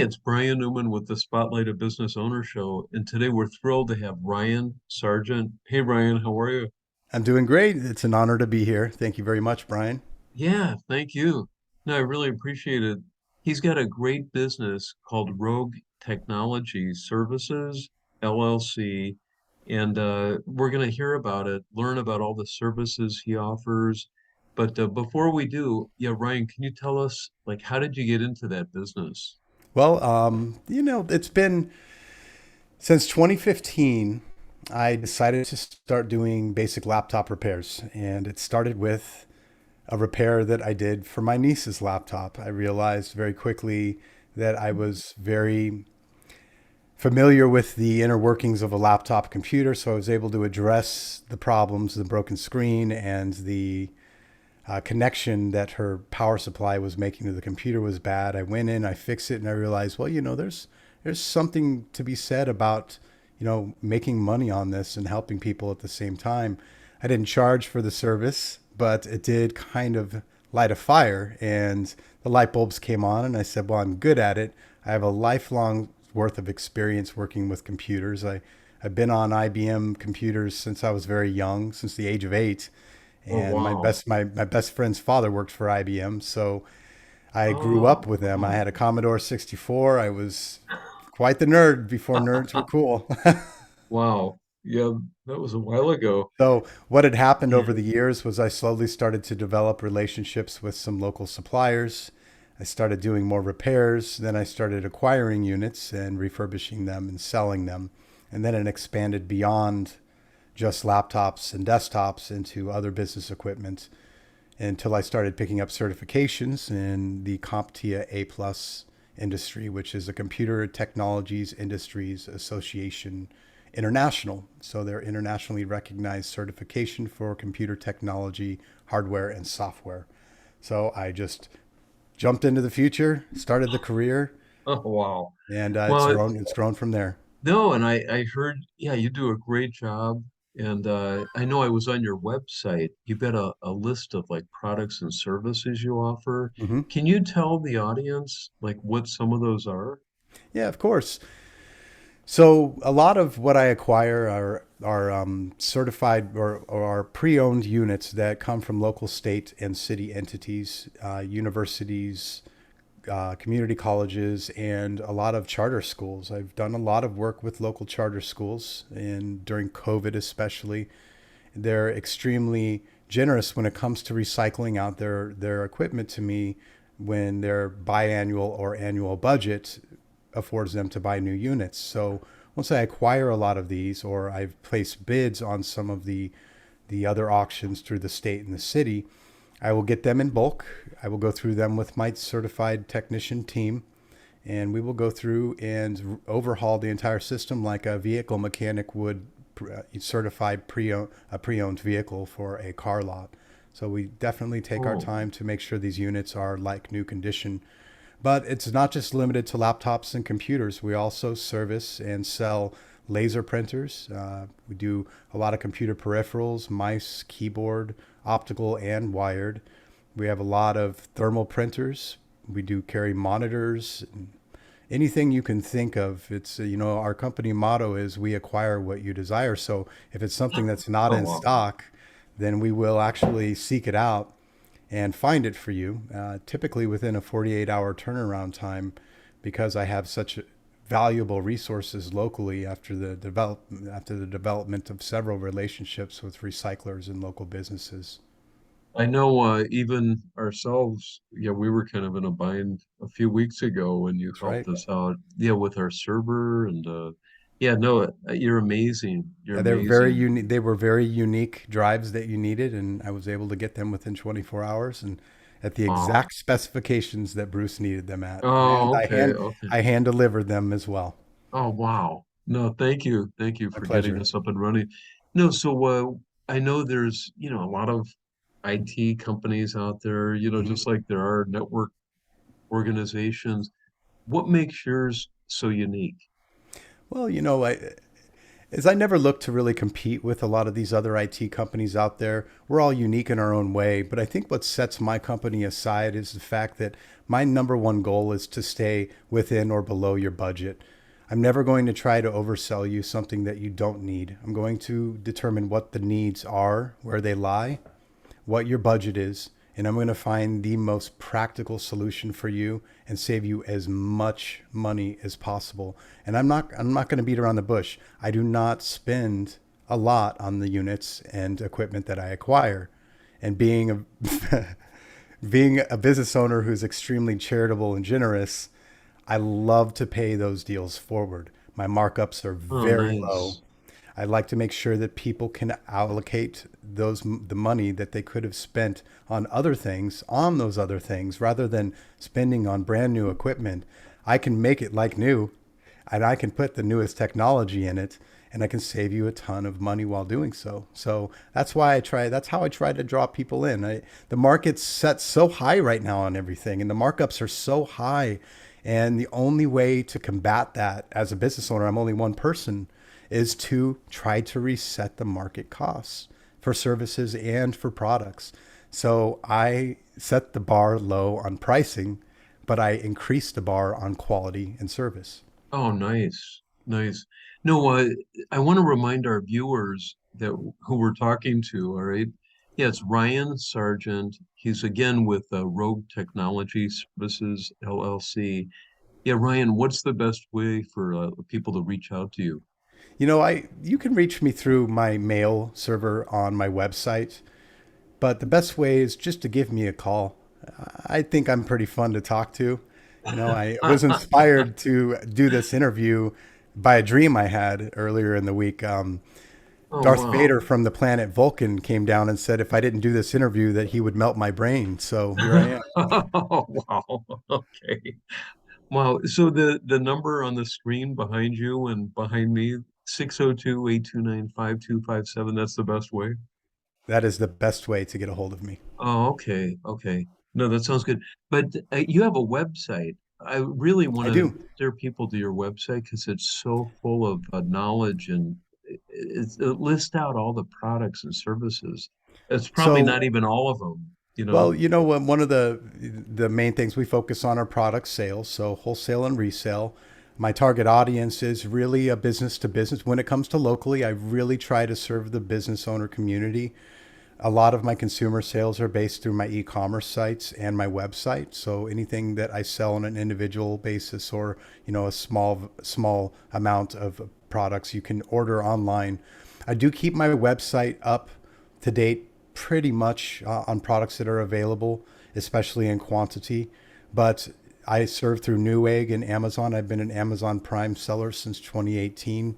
it's Brian Newman with the Spotlight of Business Owner Show, and today we're thrilled to have Ryan Sargent. Hey, Ryan, how are you? I'm doing great. It's an honor to be here. Thank you very much, Brian. Yeah, thank you. No, I really appreciate it. He's got a great business called Rogue Technology Services, LLC, and we're going to hear about it, learn about all the services he offers. But before we do, yeah, Ryan, can you tell us, like, how did you get into that business? Well, it's been since 2015. I decided to start doing basic laptop repairs, and it started with a repair that I did for my niece's laptop. I realized very quickly that I was very familiar with the inner workings of a laptop computer, so I was able to address the problems, the broken screen, and the connection that her power supply was making to the computer was bad. I went in, I fixed it, and I realized, well, there's something to be said about making money on this and helping people at the same time. I didn't charge for the service, but it did kind of light a fire, and the light bulbs came on, and I said, well, I'm good at it. I have a lifelong worth of experience working with computers. I've been on IBM computers since I was very young, since the age of 8, Oh, and wow. my best friend's father worked for IBM, so I grew up Oh, with them. I wow. had a Commodore 64. I was quite the nerd before nerds were cool. Wow. Yeah, that was a while ago. So what had happened over Yeah. the years was I slowly started to develop relationships with some local suppliers. I started doing more repairs. Then I started acquiring units and refurbishing them and selling them. And then it expanded beyond just laptops and desktops into other business equipment until I started picking up certifications in the CompTIA A plus industry, which is the Computer Technologies Industries Association International. So they're internationally recognized certification for computer technology, hardware, and software. So I just jumped into the future, started the career, Oh, wow. and Well, it's grown from there. no, and I heard, yeah, you do a great job. And I know I was on your website. You've got a list of like products and services you offer. Hmm. Can you tell the audience like what some of those are? Yeah, of course. So a lot of what I acquire are certified or are pre-owned units that come from local state and city entities, universities, community colleges, and a lot of charter schools. I've done a lot of work with local charter schools, and during COVID especially, they're extremely generous when it comes to recycling out their equipment to me when their biannual or annual budget affords them to buy new units. So once I acquire a lot of these, or I've placed bids on some of the other auctions through the state and the city, I will get them in bulk. I will go through them with my certified technician team, and we will go through and overhaul the entire system like a vehicle mechanic would certify a pre-owned vehicle for a car lot. So we definitely take our Oh, time to make sure these units are like new condition. But it's not just limited to laptops and computers. We also service and sell laser printers. We do a lot of computer peripherals, mice, keyboard, optical, and wired. We have a lot of thermal printers. We do carry monitors, anything you can think of. It's, our company motto is we acquire what you desire. So if it's something that's not oh, in wow. stock, then we will actually seek it out and find it for you, typically within a 48-hour turnaround time, because I have such valuable resources locally after the development of several relationships with recyclers and local businesses. I know even ourselves, yeah, we were kind of in a bind a few weeks ago when you That's helped right. us out, yeah, with our server and yeah, no, you're amazing. You're Yeah, they're very amazing. unique. They were very unique drives that you needed, and I was able to get them within 24 hours and at the Wow. exact specifications that Bruce needed them at. And Oh, okay, okay. I hand delivered them as well. Oh, wow. No, thank you. Thank you My for getting pleasure. us up and running. No, so I know there's, a lot of IT companies out there, Mhm. just like there are network organizations. What makes yours so unique? Well, is I never look to really compete with a lot of these other IT companies out there. We're all unique in our own way, but I think what sets my company aside is the fact that my number one goal is to stay within or below your budget. I'm never going to try to oversell you something that you don't need. I'm going to determine what the needs are, where they lie, what your budget is, and I'm going to find the most practical solution for you and save you as much money as possible. And I'm not going to beat around the bush. I do not spend a lot on the units and equipment that I acquire. And being a business owner who's extremely charitable and generous, I love to pay those deals forward. My markups are Oh, very low. nice. I like to make sure that people can allocate the money that they could have spent on other things on those other things rather than spending on brand new equipment. I can make it like new, and I can put the newest technology in it, and I can save you a ton of money while doing so. So that's why I try. That's how I try to draw people in. The market's set so high right now on everything, and the markups are so high. And the only way to combat that as a business owner, I'm only one person, is to try to reset the market costs for services and for products. So I set the bar low on pricing, but I increase the bar on quality and service. Oh, nice. Nice. No, I want to remind our viewers that who we're talking to, all right? Yeah, it's Ryan Sargent. He's again with Rogue Technology Services, LLC. Yeah, Ryan, what's the best way for people to reach out to you? You can reach me through my mail server on my website, but the best way is just to give me a call. I think I'm pretty fun to talk to. I was inspired to do this interview by a dream I had earlier in the week. Oh, Darth wow. Vader from the planet Vulcan came down and said if I didn't do this interview that he would melt my brain. So here I am. Oh, wow. Okay. Wow. So the number on the screen behind you and behind me, 602-829-5257, that's the best way. That is the best way to get a hold of me. Oh, okay. Okay. No, that sounds good. But you have a website. I really want I to do. steer people to your website because it's so full of knowledge and it lists out all the products and services. It's probably So not even all of them, you Well, know? one of the main things we focus on are product sales, so wholesale and resale. My target audience is really a business to business. When it comes to locally, I really try to serve the business owner community. A lot of my consumer sales are based through my e-commerce sites and my website. So anything that I sell on an individual basis or, a small amount of products you can order online. I do keep my website up to date pretty much on products that are available, especially in quantity. But I serve through Newegg and Amazon. I've been an Amazon Prime seller since 2018,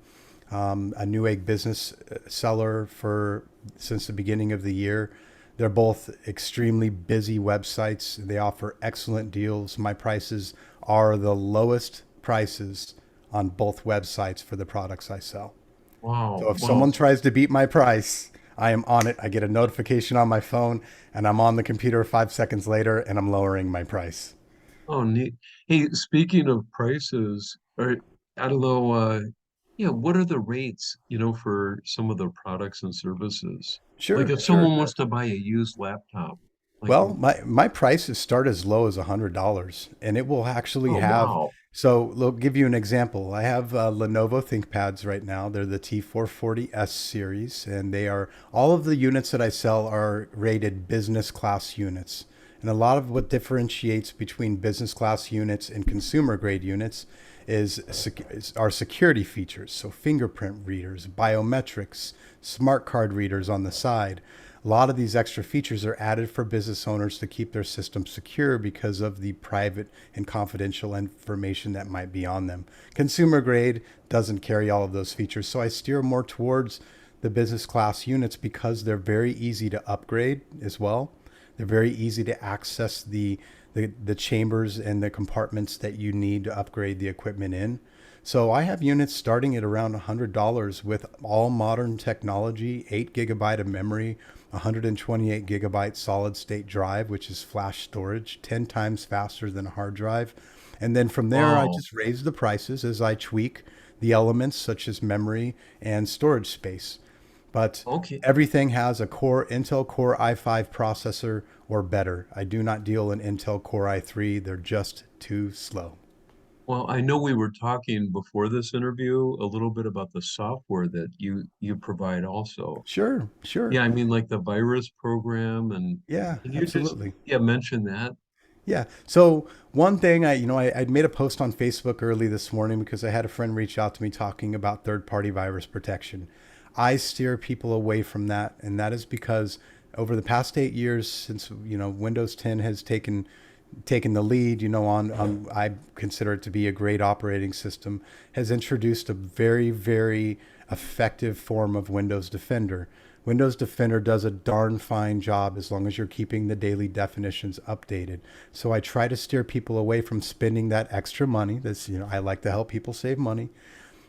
a Newegg business seller for since the beginning of the year. They're both extremely busy websites. They offer excellent deals. My prices are the lowest prices on both websites for the products I sell. So Wow. if Wow. someone tries to beat my price, I am on it. I get a notification on my phone and I'm on the computer 5 seconds later and I'm lowering my price. Oh, neat. Hey, speaking of prices, or I don't know, yeah, what are the rates, for some of the products and services? Like Sure, if sure. someone wants to buy a used laptop, like, Well, my prices start as low as $100, and it will actually oh, have. wow. So, I'll give you an example. I have Lenovo ThinkPads right now. They're the T440S series, and they are all of the units that I sell are rated business class units. And a lot of what differentiates between business class units and consumer grade units is our security features. So, fingerprint readers, biometrics, smart card readers on the side. A lot of these extra features are added for business owners to keep their system secure because of the private and confidential information that might be on them. Consumer grade doesn't carry all of those features, so I steer more towards the business class units because they're very easy to upgrade as well. They're very easy to access the chambers and the compartments that you need to upgrade the equipment in. So I have units starting at around $100 with all modern technology, 8 gigabyte of memory, 128 gigabyte solid state drive, which is flash storage, 10 times faster than a hard drive. And then from there, I Wow. just raise the prices as I tweak the elements such as memory and storage space. But Okay. everything has a core Intel Core i5 processor or better. I do not deal in Intel Core i3. They're just too slow. Well, I know we were talking before this interview a little bit about the software that you provide also. Sure, sure. Yeah, I mean like the virus program and Yeah, can you just absolutely. mention that? Yeah. So one thing I made a post on Facebook early this morning because I had a friend reach out to me talking about third-party virus protection. I steer people away from that, and that is because over the past 8 years, since Windows 10 has taken the lead, on I consider it to be a great operating system, has introduced a very, very effective form of Windows Defender. Windows Defender does a darn fine job as long as you're keeping the daily definitions updated. So I try to steer people away from spending that extra money. I like to help people save money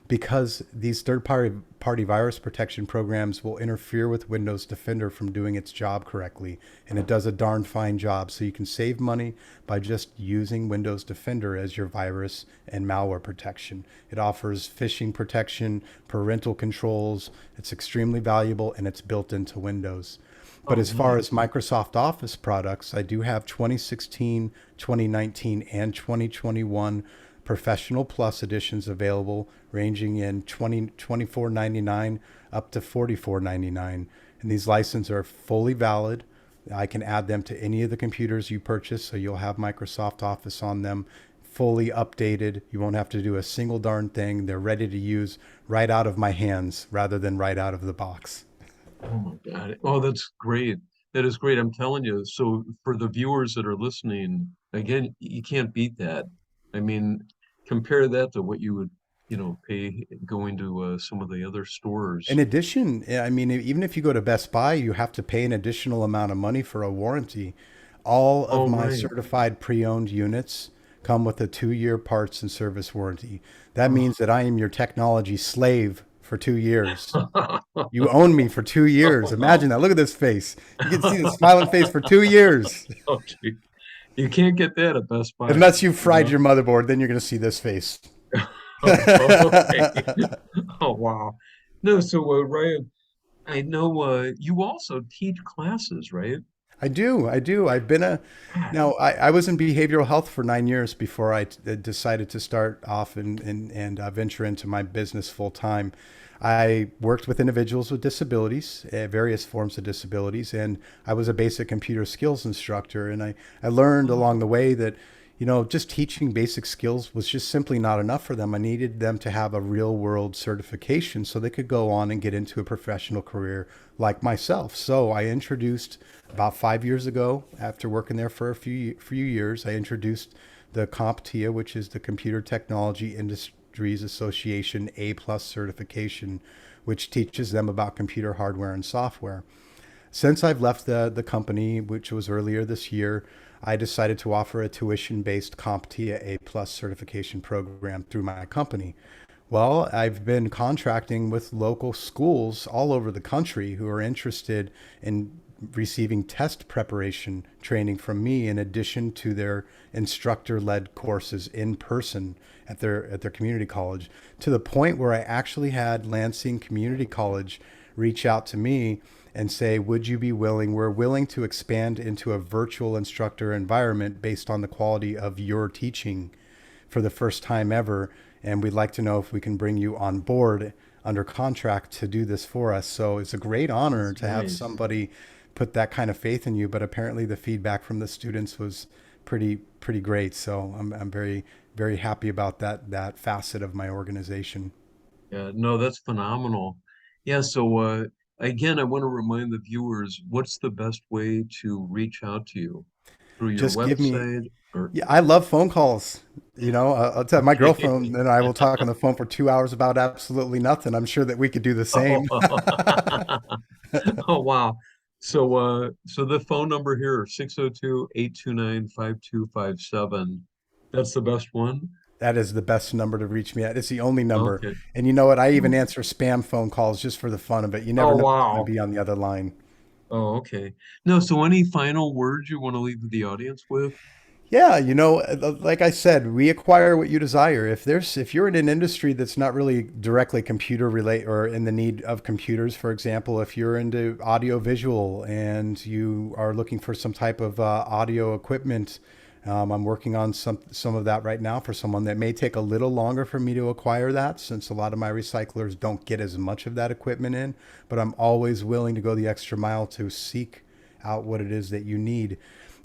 because these third party virus protection programs will interfere with Windows Defender from doing its job correctly. And it does a darn fine job. So you can save money by just using Windows Defender as your virus and malware protection. It offers phishing protection, parental controls. It's extremely valuable and it's built into Windows. But Oh, as far as nice. Microsoft Office products, I do have 2016, 2019, and 2021 Professional Plus editions available, ranging in 24.99 up to 44.99. And these licenses are fully valid. I can add them to any of the computers you purchase, so you'll have Microsoft Office on them, fully updated. You won't have to do a single darn thing. They're ready to use right out of my hands rather than right out of the box. Oh my God. Oh, that's great. That is great. I'm telling you. So for the viewers that are listening, again, you can't beat that. I mean, compare that to what you would, pay going to some of the other In stores. addition, I mean, even if you go to Best Buy, you have to pay an additional amount of money for a warranty. All of Oh, my right. certified pre-owned units come with a 2-year parts and service warranty. That Oh. means that I am your technology slave for 2 years. You own me for 2 years. Imagine that. Look at this face. You can see the smiling face for 2 years. Okay. You can't get that at Best Buy, Unless you you fried know? your motherboard, then you're going to see this face. Okay. Oh, wow. No, so Ryan, I know you also teach classes, right? I do. I do. I've been a God. now. I was in behavioral health for 9 years before I decided to start off and venture into my business full time. I worked with individuals with disabilities, various forms of disabilities, and I was a basic computer skills instructor. And I learned along the way that just teaching basic skills was just simply not enough for them. I needed them to have a real world certification so they could go on and get into a professional career like myself. So I introduced about 5 years ago, after working there for a few years, I introduced the CompTIA, which is the Computer Technology Industries Association A plus certification, which teaches them about computer hardware and software. Since I've left the company, which was earlier this year, I decided to offer a tuition based CompTIA A plus certification program through my company. Well, I've been contracting with local schools all over the country who are interested in receiving test preparation training from me in addition to their instructor led courses in person at their community college, to the point where I actually had Lansing Community College reach out to me and say, would you be willing? We're willing to expand into a virtual instructor environment based on the quality of your teaching for the first time ever. And we'd like to know if we can bring you on board under contract to do this for us. So it's a great honor That's to have nice. somebody put that kind of faith in you. But apparently the feedback from the students was pretty great. So I'm very, very happy about that facet of my organization. Yeah, no, that's phenomenal. Yeah, so again, I want to remind the viewers, what's the best way to reach out to you? Through your Just give me website or Yeah, I love phone calls. I'll tell my okay. girlfriend and I will talk on the phone for 2 hours about absolutely nothing. I'm sure that we could do the Oh, same. oh wow. So the phone number here, 602-829-5257. That's the best one. That is the best number to reach me at. It's the only number. Okay. And you know what? I even answer spam phone calls just for the fun of it. You never Oh know who's going to wow. be on the other line. Oh, okay. No, so any final words you want to leave the audience with? Yeah, like I said, we acquire what you desire. If you're in an industry that's not really directly computer relate or in the need of computers, for example, if you're into audio visual and you are looking for some type of audio equipment, I'm working on some of that right now for someone that may take a little longer for me to acquire that, since a lot of my recyclers don't get as much of that equipment in. But I'm always willing to go the extra mile to seek out what it is that you need.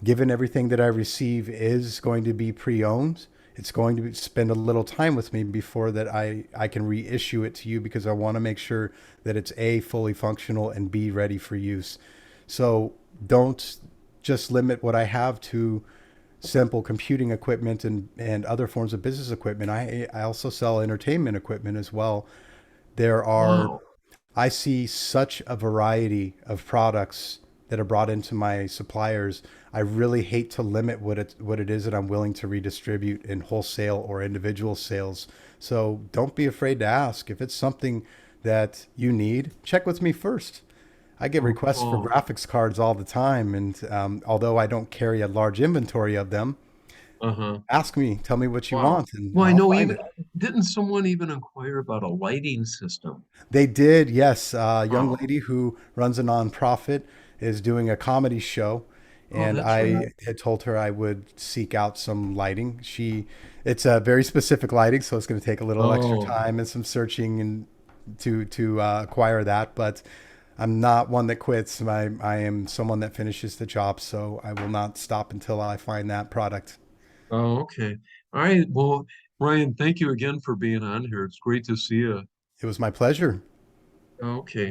Given everything that I receive is going to be pre-owned, it's going to spend a little time with me before that I can reissue it to you, because I want to make sure that it's A, fully functional, and B, ready for use. So don't just limit what I have to simple computing equipment and other forms of business equipment. I also sell entertainment equipment as well. There are Wow. I see such a variety of products that are brought into my suppliers. I really hate to limit what it is that I'm willing to redistribute in wholesale or individual sales. So don't be afraid to ask. If it's something that you need, check with me first. I get Oh, requests for oh, graphics cards all the time, and although I don't carry a large inventory of them, uh-huh. ask me, tell me what you Wow. want, and Well, I I'll know find even it. didn't someone even inquire about a lighting system? They did, yes. A young Oh, lady who runs a nonprofit is doing a comedy show, oh, and that's right. I had told her I would seek out some lighting. It's a very specific lighting, so it's going to take a little extra Oh, time and some searching and to acquire that. But I'm not one that quits. I am someone that finishes the job, so I will not stop until I find that product. oh, okay. All right. Well, Ryan, thank you again for being on here. It's great to see you. It was my pleasure. Okay.